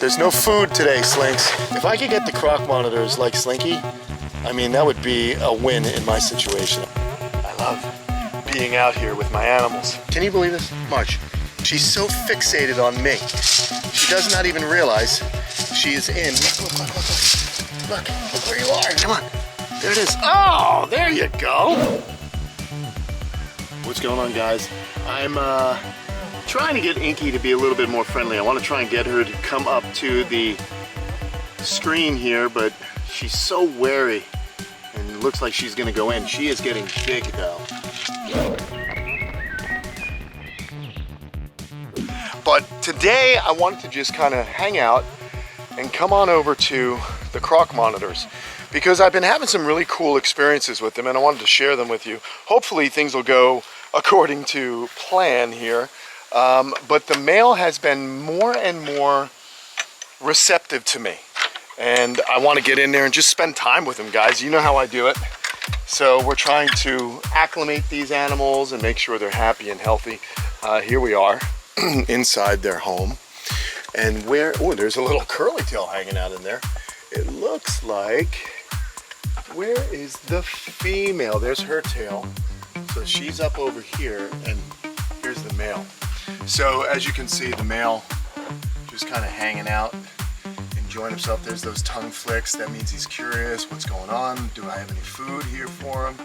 There's no food today, Slinks. If I could get the croc monitors like Slinky, I mean, that would be a win in my situation. I love being out here with my animals. Can you believe this? Marge, she's so fixated on me. She does not even realize she is in. Look where you are. Come on. There it is. Oh, there you go. What's going on, guys? I'm trying to get Inky to be a little bit more friendly. I want to try and get her to come up to the screen here, but she's so wary and it looks like she's going to go in. She is getting big though. But today I wanted to just kind of hang out and come on over to the croc monitors because I've been having some really cool experiences with them and I wanted to share them with you. Hopefully things will go according to plan here. But the male has been more and more receptive to me. And I want to get in there and just spend time with them, guys. You know how I do it. So we're trying to acclimate these animals and make sure they're happy and healthy. Here we are inside their home. And oh, there's a little curly tail hanging out in there. It looks like, where is the female? There's her tail. So she's up over here and here's the male. So as you can see, the male just kind of hanging out, enjoying himself. There's those tongue flicks. That means he's curious. What's going on? Do I have any food here for him?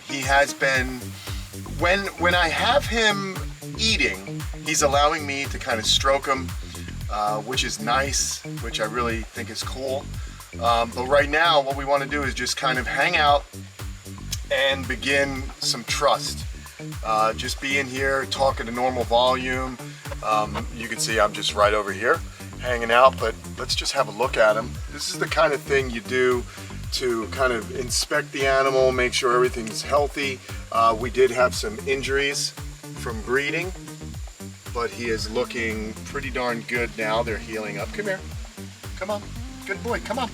He has been, when I have him eating, he's allowing me to kind of stroke him, which is nice, which I really think is cool. But right now, what we want to do is just kind of hang out and begin some trust. Just be in here, talk at a normal volume. You can see I'm just right over here hanging out, but let's just have a look at him. This is the kind of thing you do to kind of inspect the animal, make sure everything's healthy. We did have some injuries from breeding, but he is looking pretty darn good now. They're healing up. Come here. Come on. Good boy. Come on.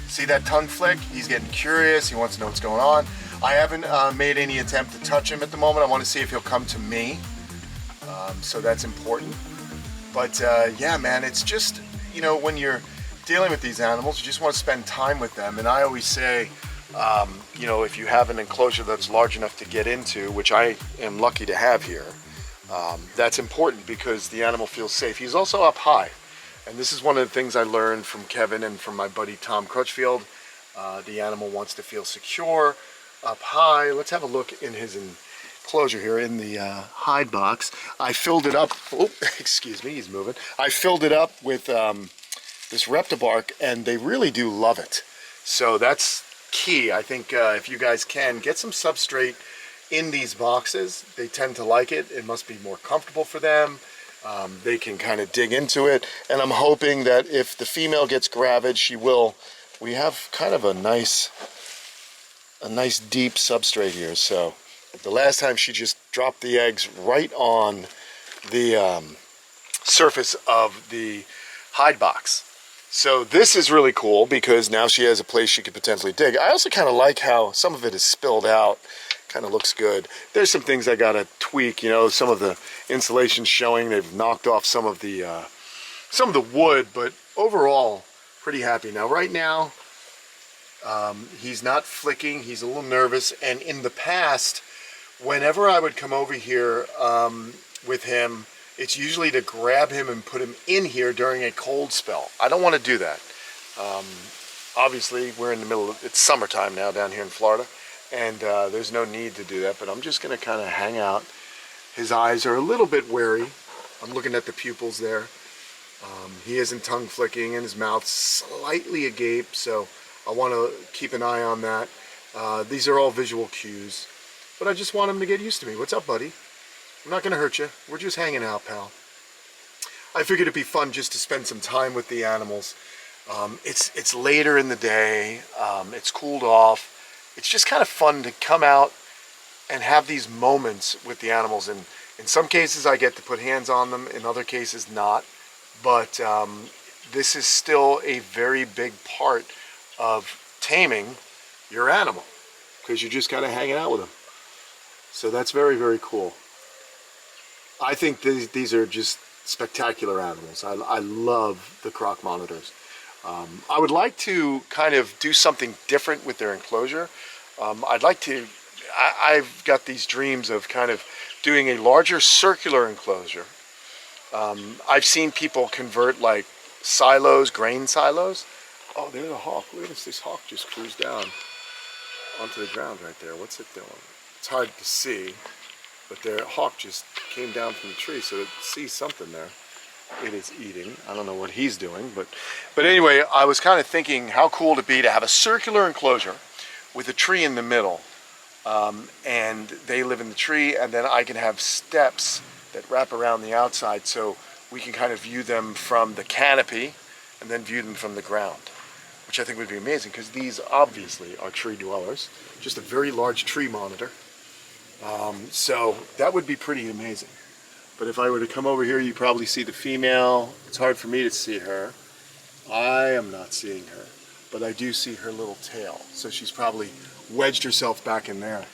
See that tongue flick? He's getting curious. He wants to know what's going on. I haven't made any attempt to touch him at the moment. I want to see if he'll come to me. So that's important. But yeah, man, it's just, you know, when you're dealing with these animals, you just want to spend time with them. And I always say, you know, if you have an enclosure that's large enough to get into, which I am lucky to have here, that's important because the animal feels safe. He's also up high. And this is one of the things I learned from Kevin and from my buddy Tom Crutchfield. The animal wants to feel secure up high. Let's have a look in his enclosure here in the hide box. I filled it up. Oh, excuse me, he's moving. I filled it up with this Reptibark, and they really do love it. So that's key. I think if you guys can get some substrate in these boxes, they tend to like it. It must be more comfortable for them. They can kind of dig into it, and I'm hoping that if the female gets gravid, she will. We have kind of a nice deep substrate here. So the last time she just dropped the eggs right on the surface of the hide box. So this is really cool because now she has a place she could potentially dig. I also kind of like how some of it is spilled out. Kind of looks good. There's some things I gotta tweak, you know, some of the insulation's showing. They've knocked off some of the wood, but overall pretty happy. Now right now he's not flicking, he's a little nervous, and in the past whenever I would come over here with him, it's usually to grab him and put him in here during a cold spell. I don't want to do that. Obviously we're in the middle of, it's summertime now down here in Florida, and there's no need to do that, but I'm just going to kind of hang out. His eyes are a little bit wary. I'm looking at the pupils there. He isn't tongue flicking and his mouth's slightly agape, so I want to keep an eye on that. These are all visual cues, but I just want him to get used to me. What's up, buddy? I'm not going to hurt you. We're just hanging out, pal. I figured it'd be fun just to spend some time with the animals. It's later in the day. It's cooled off. It's just kind of fun to come out and have these moments with the animals. And in some cases I get to put hands on them, in other cases not. But this is still a very big part of taming your animal, because you're just kind of hanging out with them. So that's very, very cool. I think these are just spectacular animals. I love the croc monitors. I would like to kind of do something different with their enclosure. I'd like to, I've got these dreams of kind of doing a larger circular enclosure. I've seen people convert like silos, grain silos. Oh, there's a hawk. Look at this. This hawk just cruised down onto the ground right there. What's it doing? It's hard to see, but the hawk just came down from the tree, so it sees something there. It is eating. I don't know what he's doing, but anyway, I was kind of thinking how cool it'd be to have a circular enclosure with a tree in the middle, and they live in the tree, and then I can have steps that wrap around the outside, so we can kind of view them from the canopy and then view them from the ground, which I think would be amazing, because these obviously are tree dwellers, just a very large tree monitor. So that would be pretty amazing. But if I were to come over here, you probably see the female. It's hard for me to see her. I am not seeing her, but I do see her little tail. So she's probably wedged herself back in there.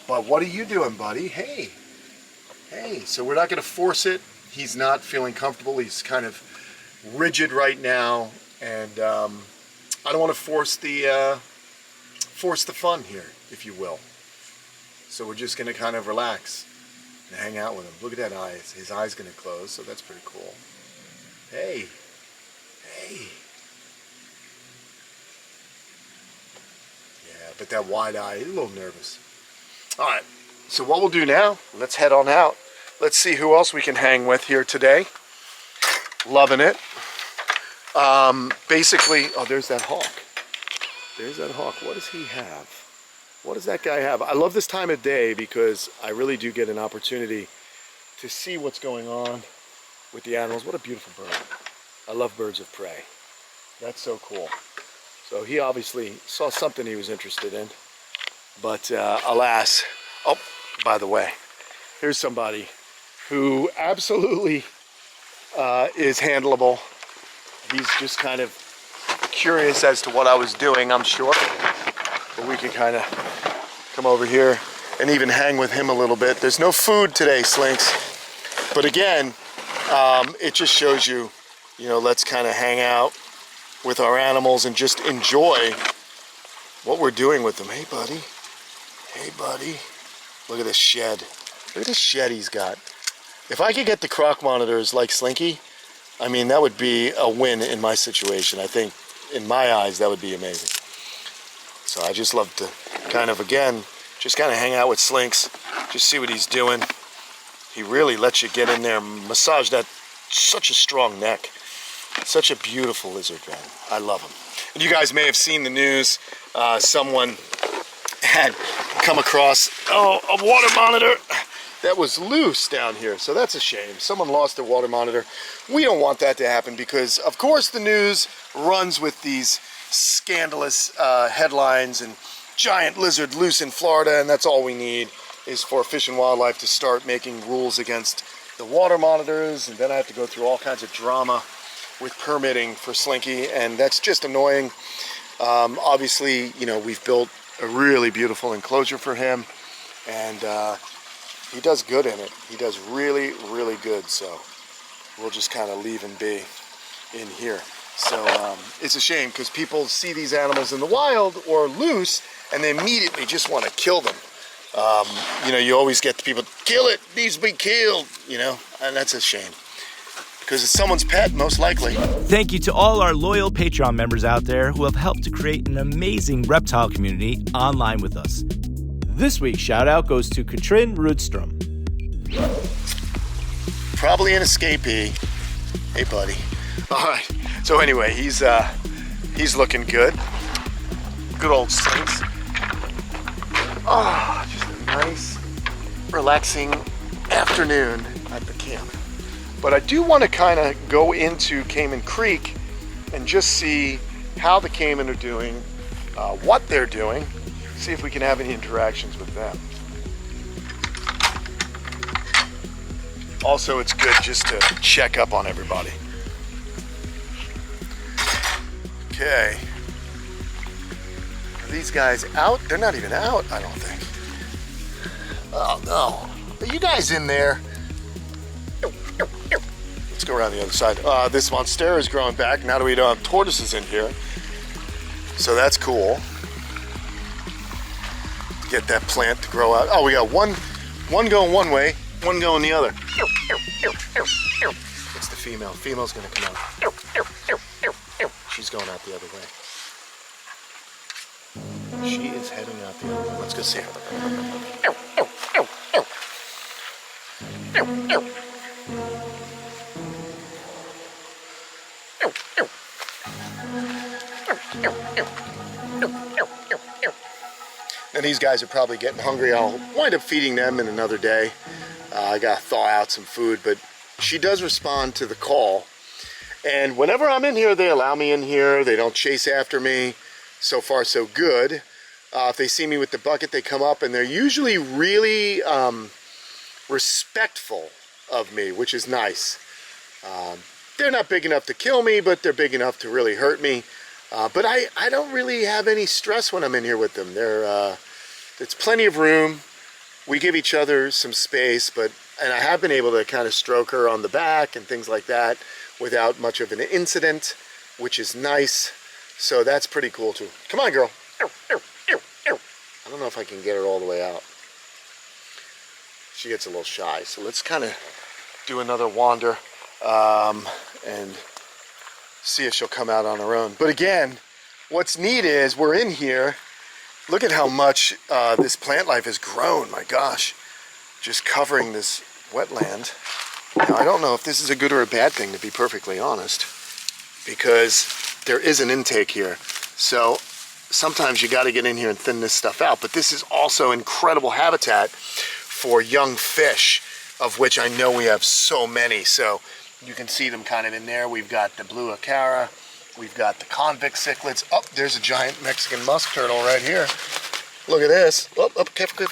But what are you doing, buddy? Hey, hey. So we're not going to force it. He's not feeling comfortable. He's kind of rigid right now, and I don't want to force the fun here, if you will. So we're just going to kind of relax and hang out with him. Look at that eye. His eye's going to close, so that's pretty cool. Hey. Hey. Yeah, but that wide eye, he's a little nervous. All right, so what we'll do now, let's head on out. Let's see who else we can hang with here today. Loving it. Basically, oh, there's that hawk. There's that hawk. What does he have? What does that guy have? I love this time of day because I really do get an opportunity to see what's going on with the animals. What a beautiful bird. I love birds of prey. That's so cool. So he obviously saw something he was interested in. But alas, oh, by the way, here's somebody who absolutely is handleable. He's just kind of curious as to what I was doing, I'm sure. But we can kind of come over here and even hang with him a little bit. There's no food today, Slinks. But again, it just shows you, you know, let's kind of hang out with our animals and just enjoy what we're doing with them. Hey, buddy. Hey, buddy. Look at this shed. Look at this shed he's got. If I could get the croc monitors like Slinky, I mean, that would be a win in my situation. I think, in my eyes, that would be amazing. So I just love to kind of, again, just kind of hang out with Slinks, just see what he's doing. He really lets you get in there, massage that, such a strong neck. Such a beautiful lizard, man. I love him. And you guys may have seen the news. Someone had come across, a water monitor that was loose down here. So that's a shame. Someone lost their water monitor. We don't want that to happen because, of course, the news runs with these scandalous headlines and giant lizard loose in Florida, and that's all we need is for Fish and Wildlife to start making rules against the water monitors, and then I have to go through all kinds of drama with permitting for Slinky, and that's just annoying. Obviously, you know, we've built a really beautiful enclosure for him, and he does good in it. He does really, really good, so we'll just kind of leave him be in here. So it's a shame because people see these animals in the wild or loose and they immediately just want to kill them. You know, you always get the people, kill it, needs to be killed, you know, and that's a shame because it's someone's pet, most likely. Thank you to all our loyal Patreon members out there who have helped to create an amazing reptile community online with us. This week's shout out goes to Katrin Rudstrom. Probably an escapee. Hey, buddy. All right. So anyway, he's looking good. Good old Slinks. Oh, just a nice, relaxing afternoon at the camp. But I do want to kind of go into Cayman Creek and just see how the caiman are doing, what they're doing, see if we can have any interactions with them. Also, it's good just to check up on everybody. Okay. Are these guys out? They're not even out, I don't think. Oh no. Are you guys in there? Let's go around the other side. This monstera is growing back now that we don't have tortoises in here. So that's cool. Get that plant to grow out. Oh, we got one going one way, one going the other. It's the female. Female's gonna come out. She's going out the other way. She is heading out the other way. Let's go see her. And these guys are probably getting hungry. I'll wind up feeding them in another day. I gotta thaw out some food, but she does respond to the call. And whenever I'm in here, they allow me in here. They don't chase after me. So far, so good. If they see me with the bucket, they come up, and they're usually really respectful of me, which is nice. They're not big enough to kill me, but they're big enough to really hurt me. But I don't really have any stress when I'm in here with them. There's plenty of room. We give each other some space, and I have been able to kind of stroke her on the back and things like that without much of an incident, which is nice. So that's pretty cool too. Come on, girl. I don't know if I can get her all the way out. She gets a little shy. So let's kind of do another wander and see if she'll come out on her own. But again, what's neat is we're in here. Look at how much this plant life has grown. My gosh, just covering this wetland. Now, I don't know if this is a good or a bad thing, to be perfectly honest, because there is an intake here. So sometimes you got to get in here and thin this stuff out. But this is also incredible habitat for young fish, of which I know we have so many. So you can see them kind of in there. We've got the blue acara. We've got the convict cichlids. Oh, there's a giant Mexican musk turtle right here. Look at this. Oh, careful.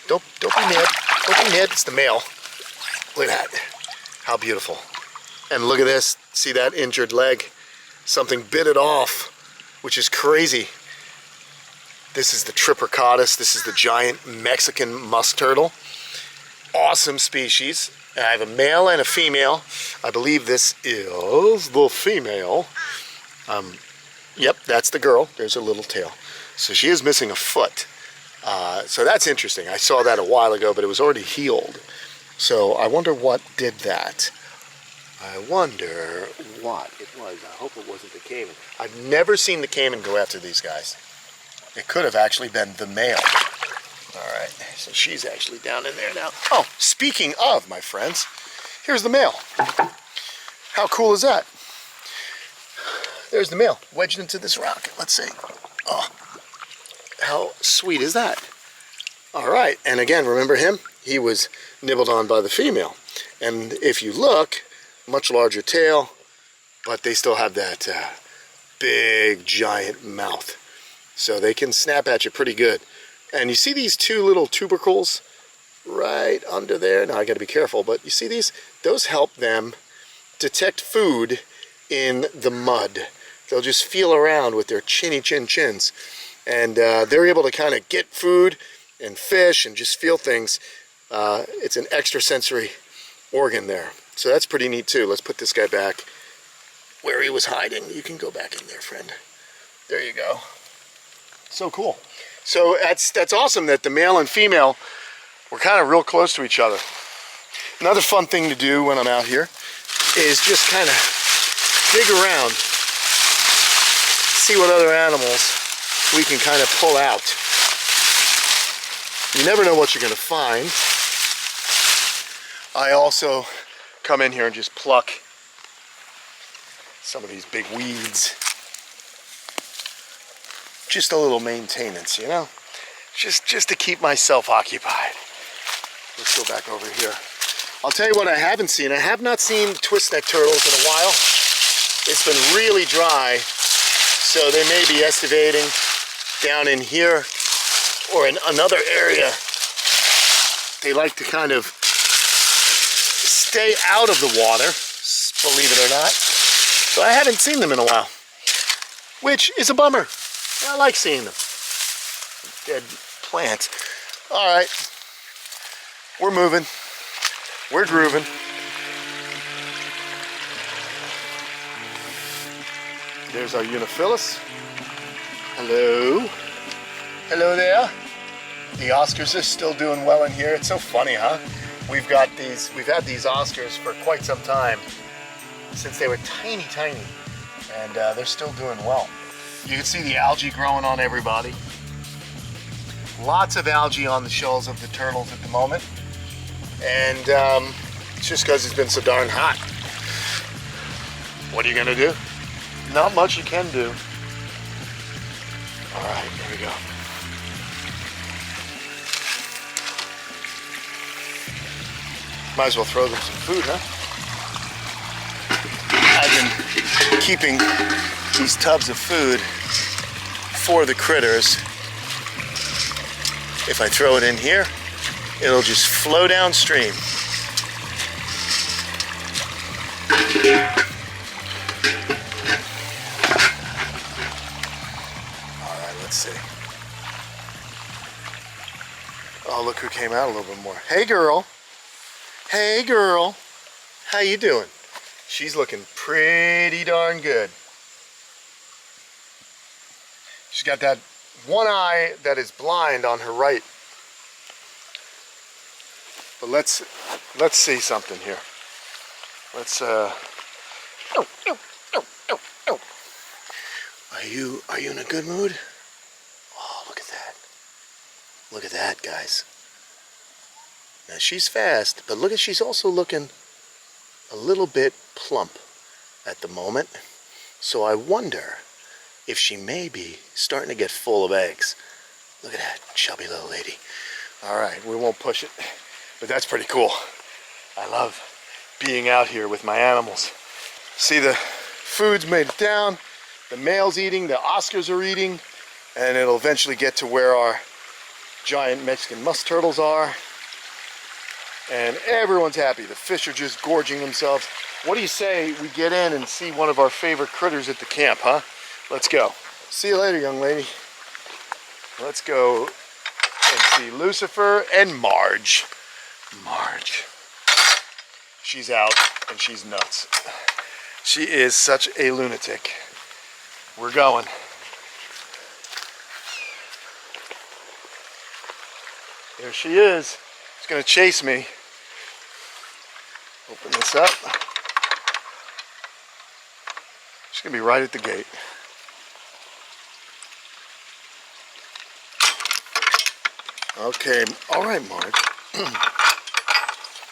Don't be mad. Don't be mad. It's the male. Look at that. How beautiful. And look at this. See that injured leg? Something bit it off, which is crazy. This is the Tripricatus. This is the giant Mexican musk turtle. Awesome species. I have a male and a female. I believe this is the female. Yep, that's the girl. There's her little tail. So she is missing a foot. So that's interesting. I saw that a while ago, but it was already healed. So I wonder what did that. I wonder what it was. I hope it wasn't the caiman. I've never seen the caiman go after these guys. It could have actually been the male. All right, so she's actually down in there now. Oh, speaking of, my friends, here's the male. How cool is that? There's the male, wedged into this rock. Let's see. Oh, how sweet is that? All right, and again, remember him? He was nibbled on by the female. And if you look, much larger tail, but they still have that big, giant mouth. So they can snap at you pretty good. And you see these two little tubercles right under there? Now I gotta be careful, but you see these? Those help them detect food in the mud. They'll just feel around with their chins. And they're able to kind of get food and fish and just feel things. It's an extrasensory organ there. So that's pretty neat too. Let's put this guy back where he was hiding. You can go back in there, friend. There you go. So cool. So that's awesome that the male and female were kind of real close to each other. Another fun thing to do when I'm out here is just kind of dig around, see what other animals we can kind of pull out. You never know what you're going to find. I also come in here and just pluck some of these big weeds. Just a little maintenance, you know? Just to keep myself occupied. Let's go back over here. I'll tell you what I haven't seen. I have not seen twist-neck turtles in a while. It's been really dry, so they may be estivating down in here or in another area. They like to kind of stay out of the water, believe it or not. So I haven't seen them in a while, which is a bummer. I like seeing them. Dead plants. All right, we're moving. We're grooving. There's our Uniphilus. Hello. Hello there. The Oscars are still doing well in here. It's so funny, huh? We've had these Oscars for quite some time, since they were tiny, and they're still doing well. You can see the algae growing on everybody. Lots of algae on the shells of the turtles at the moment, and it's just because it's been so darn hot. What are you gonna do? Not much you can do. All right, here we go. Might as well throw them some food, huh? I've been keeping these tubs of food for the critters. If I throw it in here, it'll just flow downstream. All right, let's see. Oh, look who came out a little bit more. Hey, girl. Hey, girl. How you doing? She's looking pretty darn good. She's got that one eye that is blind on her right. But let's see something here. Let's Are you in a good mood? Oh, look at that. Look at that, guys. Now she's fast, but look at, she's also looking a little bit plump at the moment. So I wonder if she may be starting to get full of eggs. Look at that chubby little lady. All right, we won't push it, but that's pretty cool. I love being out here with my animals. See, the food's made it down, the male's eating, the Oscars are eating, and it'll eventually get to where our giant Mexican musk turtles are. And everyone's happy. The fish are just gorging themselves. What do you say we get in and see one of our favorite critters at the camp, huh? Let's go. See you later, young lady. Let's go and see Lucifer and Marge. Marge. She's out and she's nuts. She is such a lunatic. We're going. There she is. She's gonna chase me. Open this up. She's gonna be right at the gate. Okay, all right, Marge.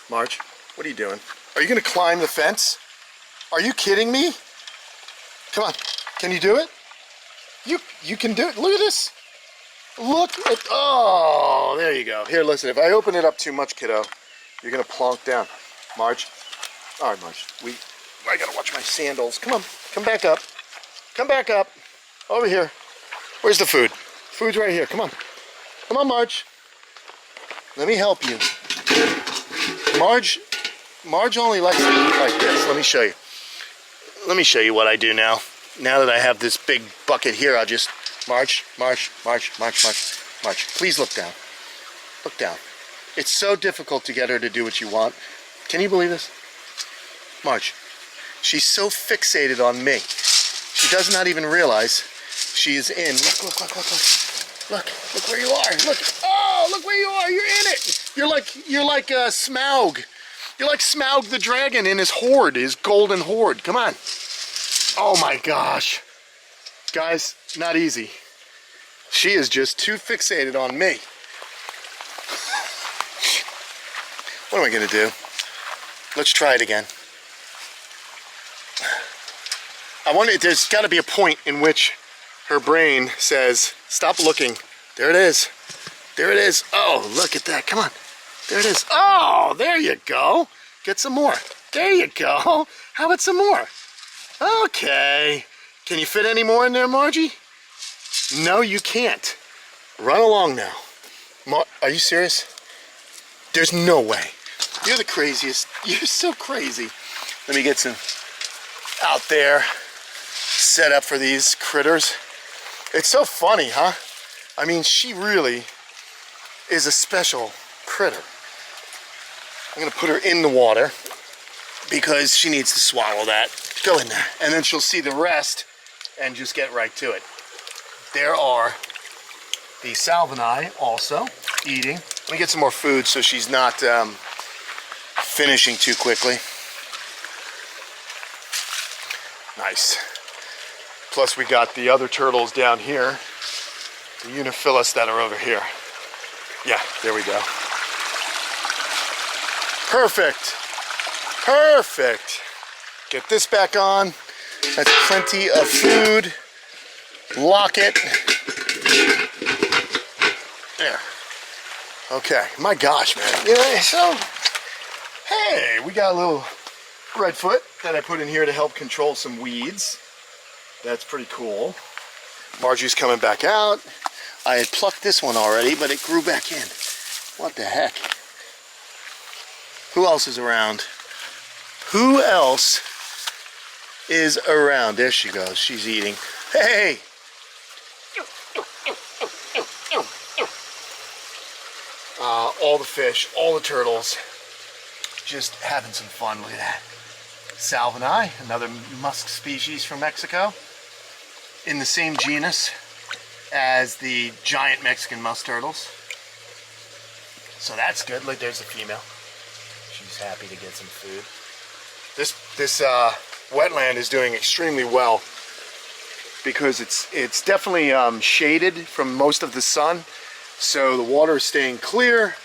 Marge, what are you doing? Are you gonna climb the fence? Are you kidding me? Come on, can you do it? You can do it. Look at this. Look at, oh, there you go. Here, listen, if I open it up too much, kiddo, you're gonna plonk down. Marge, all right, Marge, I gotta watch my sandals. Come on, come back up. Come back up. Over here. Where's the food? Food's right here, come on. Come on, Marge. Let me help you. Marge only likes to eat like this. Let me show you. Let me show you what I do now. Now that I have this big bucket here, I'll just, Marge, please look down. Look down. It's so difficult to get her to do what you want. Can you believe this? Marge, she's so fixated on me. She does not even realize she is in. Look where you are. Look, oh, look where you are. You're in it. You're like Smaug. You're like Smaug the dragon in his hoard, his golden hoard. Come on. Oh my gosh. Guys, not easy. She is just too fixated on me. What am I gonna do? Let's try it again. I wonder, there's gotta be a point in which her brain says, stop looking. There it is. There it is. Oh, look at that. Come on. There it is. Oh, there you go. Get some more. There you go. How about some more? Okay. Can you fit any more in there, Margie? No, you can't. Run along now. Are you serious? There's no way. You're the craziest. You're so crazy. Let me get some out there set up for these critters. It's so funny, huh? I mean, she really is a special critter. I'm gonna put her in the water because she needs to swallow that. Go in there. And then she'll see the rest and just get right to it. There are the Salvini also eating. Let me get some more food so she's not finishing too quickly. Nice. Plus we got the other turtles down here, the Uniphilus that are over here. Yeah, there we go. Perfect. Perfect. Get this back on. That's plenty of food. Lock it. There. Okay. My gosh, man. Yeah, so, hey, we got a little redfoot that I put in here to help control some weeds. That's pretty cool. Margie's coming back out. I had plucked this one already, but it grew back in. What the heck? Who else is around? Who else is around? There she goes. She's eating. Hey! All the fish, all the turtles, just having some fun. Look at that. Salvini, another musk species from Mexico, in the same genus as the giant Mexican musk turtles. So that's good. Look, there's a female. She's happy to get some food. This wetland is doing extremely well because it's definitely shaded from most of the sun, so the water is staying clear.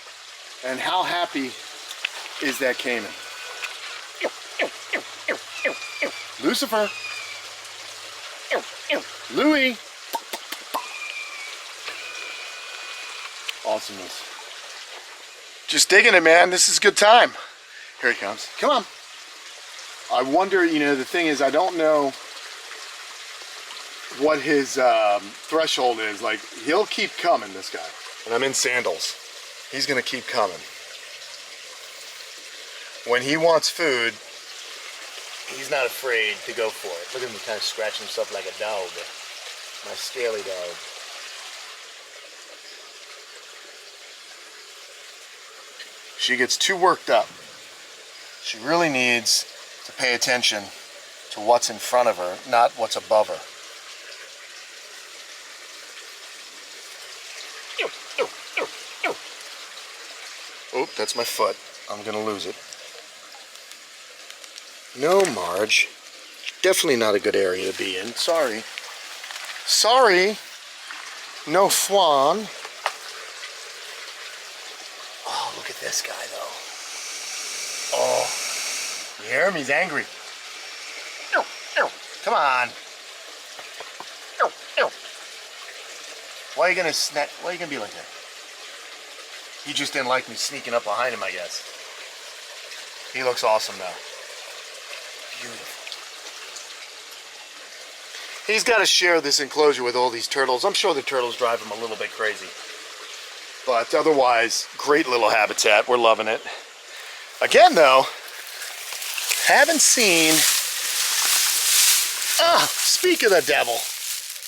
And how happy is that Kenan? Lucifer, Louie. Awesomeness. Just digging it, man. This is a good time. Here he comes. Come on. I wonder, you know, the thing is, I don't know what his threshold is. Like, he'll keep coming, this guy. And I'm in sandals. He's gonna keep coming. When he wants food, he's not afraid to go for it. Look at him kind of scratching himself like a dog. My scaly dog. She gets too worked up. She really needs to pay attention to what's in front of her, not what's above her. Oh, that's my foot. I'm gonna lose it. No, Marge. Definitely not a good area to be in. Sorry. Sorry. No flan. Oh, look at this guy, though. Oh. You hear him? He's angry. Come on. Why are you gonna snack? Why are you gonna be like that? He just didn't like me sneaking up behind him, I guess. He looks awesome now. Beautiful. He's got to share this enclosure with all these turtles. I'm sure the turtles drive him a little bit crazy. But otherwise, great little habitat. We're loving it. Again, though, haven't seen... Ah, speak of the devil.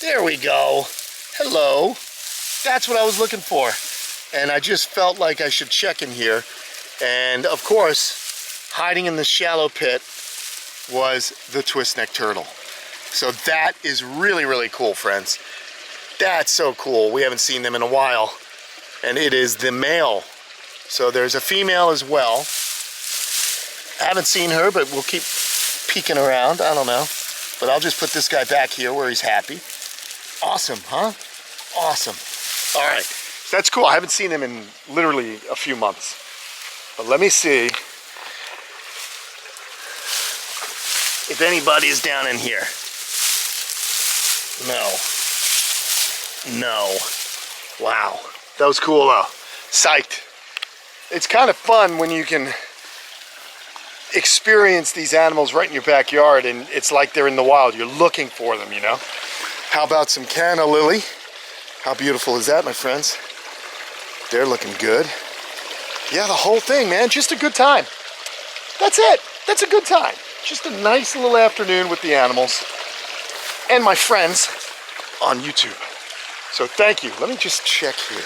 There we go. Hello. That's what I was looking for. And I just felt like I should check in here. And of course, hiding in the shallow pit was the twist-neck turtle. So that is really, really cool, friends. That's so cool. We haven't seen them in a while. And it is the male. So there's a female as well. I haven't seen her, but we'll keep peeking around. I don't know. But I'll just put this guy back here where he's happy. Awesome, huh? Awesome. All right. That's cool. I haven't seen him in literally a few months. But let me see if anybody is down in here. No. No. Wow. That was cool though. Psyched. It's kind of fun when you can experience these animals right in your backyard and it's like they're in the wild. You're looking for them, you know? How about some canna lily? How beautiful is that, my friends? They're looking good. Yeah, the whole thing, man. Just a good time. That's it. That's a good time. Just a nice little afternoon with the animals and my friends on YouTube. So thank you. Let me just check here.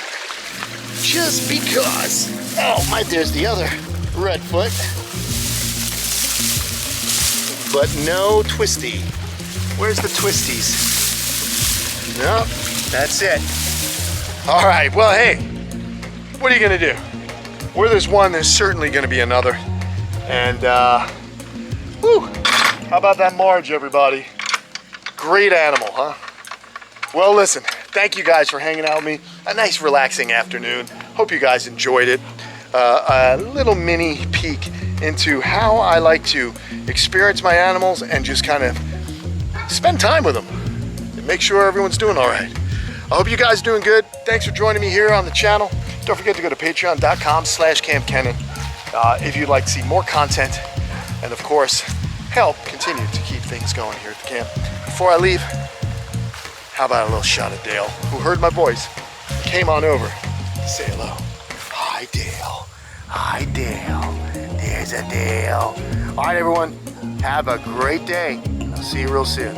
Just because. Oh, there's the other redfoot. But no twisty. Where's the twisties? No, that's it. All right, well, hey, what are you gonna do? Where there's one, there's certainly gonna be another. And, whew, how about that Marge, everybody? Great animal, huh? Well, listen, thank you guys for hanging out with me. A nice, relaxing afternoon. Hope you guys enjoyed it. A little mini peek into how I like to experience my animals and just kind of spend time with them and make sure everyone's doing all right. I hope you guys are doing good. Thanks for joining me here on the channel. Don't forget to go to patreon.com/Kamp Kenan if you'd like to see more content and, of course, help continue to keep things going here at the camp. Before I leave, how about a little shot of Dale, who heard my voice and came on over to say hello. Hi, Dale. Hi, Dale. There's a Dale. All right, everyone. Have a great day. I'll see you real soon.